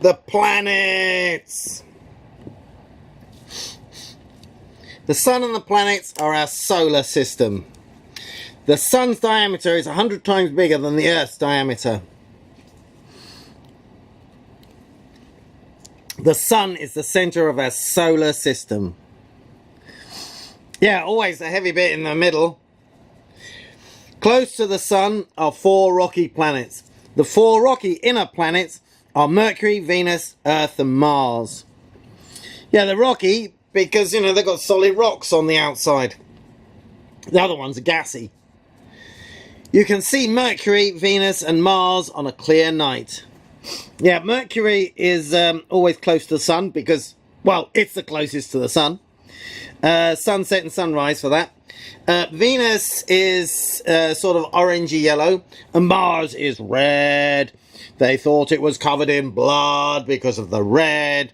the planets. The sun and the planets are our solar system. The sun's diameter is 100 times bigger than the Earth's diameter. The sun is the center of our solar system. Yeah, always a heavy bit in the middle. Close to the sun are 4 rocky planets. The 4 rocky inner planets are Mercury, Venus, Earth and Mars. Yeah, they're rocky because, you know, they've got solid rocks on the outside. The other ones are gassy. You can see Mercury, Venus and Mars on a clear night. Yeah, Mercury is always close to the sun because, well, it's the closest to the sun. Sunset and sunrise for that. Venus is sort of orangey yellow and Mars is red. They thought it was covered in blood because of the red.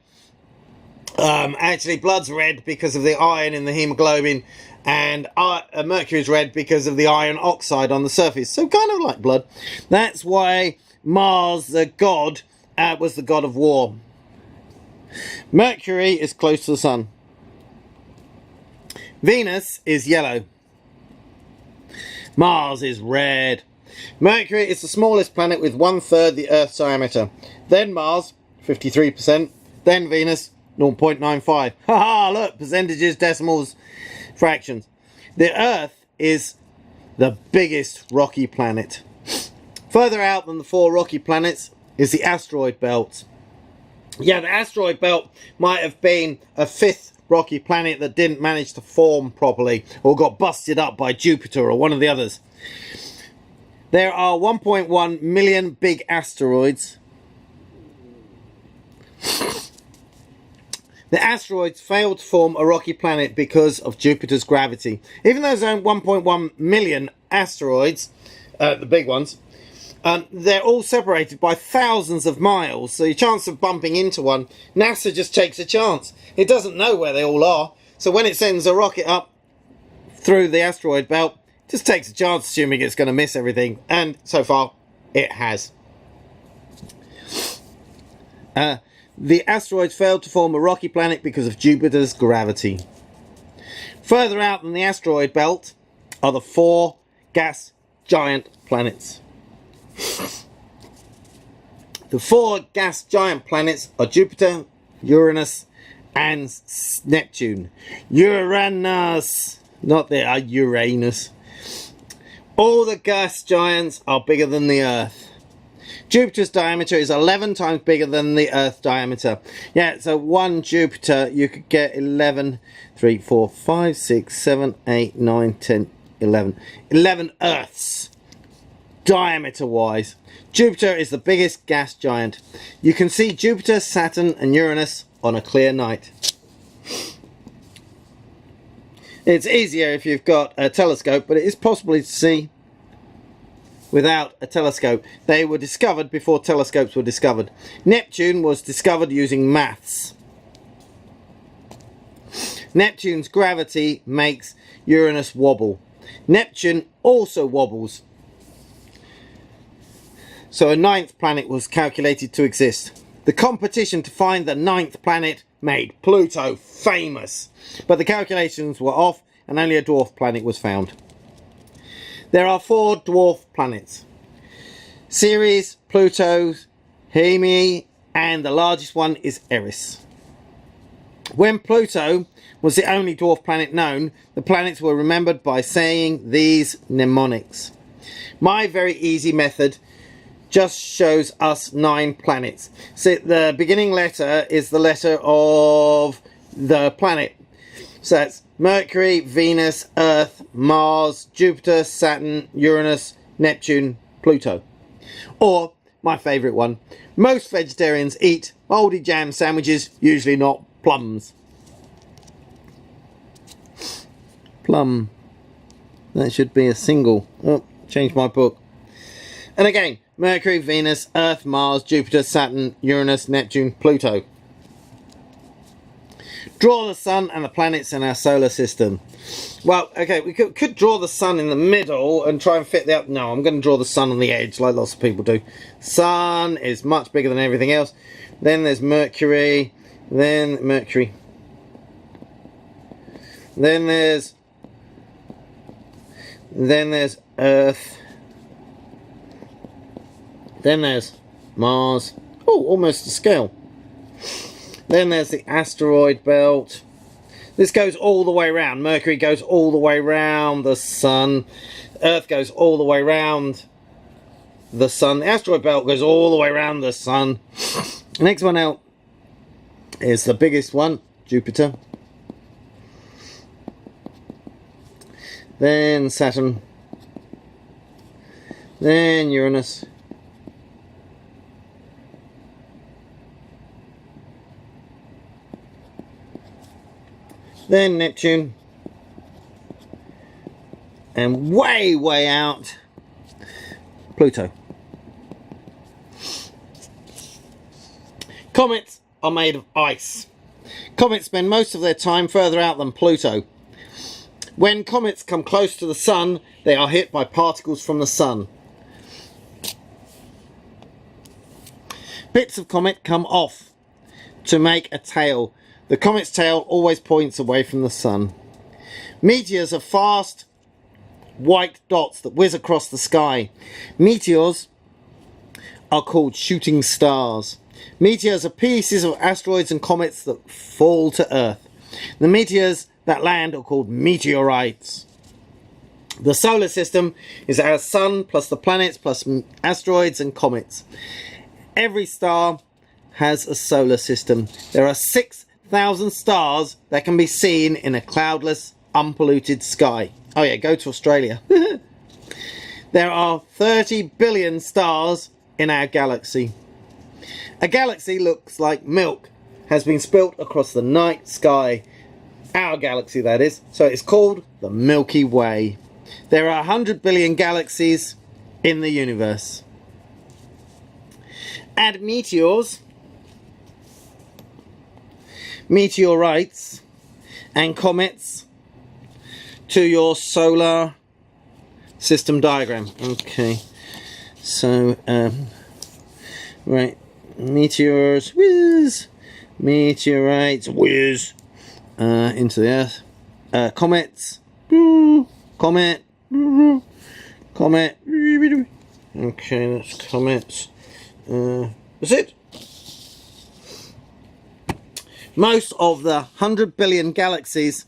Actually, blood's red because of the iron in the hemoglobin, and Mercury's red because of the iron oxide on the surface. So kind of like blood. That's why Mars, the god, was the god of war. Mercury is close to the sun. Venus is yellow. Mars is red. Mercury is the smallest planet with 1/3 the Earth's diameter. Then Mars, 53%. Then Venus, 0.95. Haha, look, percentages, decimals, fractions. The Earth is the biggest rocky planet. Further out than the 4 rocky planets is the asteroid belt. Yeah, the asteroid belt might have been a 5th rocky planet that didn't manage to form properly or got busted up by Jupiter or one of the others. There are 1.1 million big asteroids. The asteroids failed to form a rocky planet because of Jupiter's gravity. Even though there's only 1.1 million asteroids, the big ones, they're all separated by thousands of miles, so your chance of bumping into one, NASA just takes a chance. It doesn't know where they all are, so when it sends a rocket up through the asteroid belt, it just takes a chance, assuming it's going to miss everything, and so far, it has. The asteroids failed to form a rocky planet because of Jupiter's gravity. Further out than the asteroid belt are the 4 gas giant planets. The 4 gas giant planets are Jupiter, Uranus, and Neptune. Uranus, not the Uranus. All the gas giants are bigger than the Earth. Jupiter's diameter is 11 times bigger than the Earth's diameter. Yeah, so one Jupiter, you could get 11, 3, 4, 5, 6, 7, 8, 9, 10, 11. 11 Earths, diameter-wise. Jupiter is the biggest gas giant. You can see Jupiter, Saturn and Uranus on a clear night. It's easier if you've got a telescope, but it is possible to see without a telescope. They were discovered before telescopes were discovered. Neptune was discovered using maths. Neptune's gravity makes Uranus wobble. Neptune also wobbles. So a 9th planet was calculated to exist. The competition to find the 9th planet made Pluto famous. But the calculations were off and only a dwarf planet was found. There are 4 dwarf planets: Ceres, Pluto, Hemi, and the largest one is Eris. When Pluto was the only dwarf planet known, the planets were remembered by saying these mnemonics. My very easy method just shows us 9 planets. So the beginning letter is the letter of the planet. So that's Mercury, Venus, Earth, Mars, Jupiter, Saturn, Uranus, Neptune, Pluto. Or, my favourite one, most vegetarians eat mouldy jam sandwiches, usually not plums. Plum. That should be a single. Oh, changed my book. And again, Mercury, Venus, Earth, Mars, Jupiter, Saturn, Uranus, Neptune, Pluto. Draw the sun and the planets in our solar system. Well, okay, we could draw the sun in the middle and try and fit that. No, I'm going to draw the sun on the edge like lots of people do. Sun is much bigger than everything else. Then there's Mercury. Then Mercury. Then there's Earth. Then there's Mars. Oh, almost to scale. Then there's the asteroid belt. This goes all the way around. Mercury goes all the way around the sun. Earth goes all the way around the sun. The asteroid belt goes all the way around the sun. The next one out is the biggest one, Jupiter. Then Saturn. Then Uranus. Then Neptune. And way out, Pluto. Comets are made of ice. Comets spend most of their time further out than Pluto. When comets come close to the sun, they are hit by particles from the sun. Bits of comet come off to make a tail. The comet's tail always points away from the sun. Meteors are fast white dots that whiz across the sky. Meteors are called shooting stars. Meteors are pieces of asteroids and comets that fall to Earth. The meteors that land are called meteorites. The solar system is our sun plus the planets plus asteroids and comets. Every star has a solar system. There are 6,000 stars that can be seen in a cloudless, unpolluted sky. Oh yeah, go to Australia. There are 30 billion stars in our galaxy. A galaxy looks like milk has been spilt across the night sky. Our galaxy, that is. So it's called the Milky Way. There are 100 billion galaxies in the universe. Add meteors, meteorites, and comets to your solar system diagram. Okay, so right, meteors whiz, meteorites whiz into the Earth. Comets, comet, comet. Okay, that's comets. That's it. Most of the 100 billion galaxies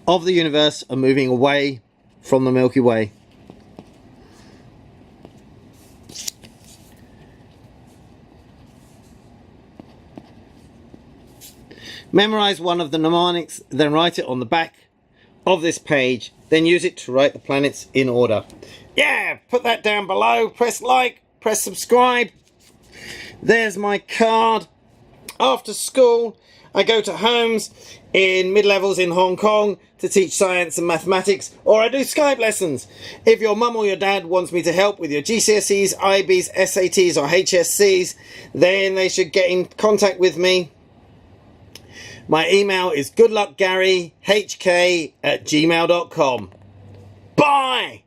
of the universe are moving away from the Milky Way. Memorize one of the mnemonics, then write it on the back of this page, then use it to write the planets in order. Yeah, put that down below, press like, press subscribe. There's my card. After school, I go to homes in mid-levels in Hong Kong to teach science and mathematics, or I do Skype lessons. If your mum or your dad wants me to help with your GCSEs, IBs, SATs or HSCs, then they should get in contact with me. My email is goodluckgaryhk@gmail.com. Bye!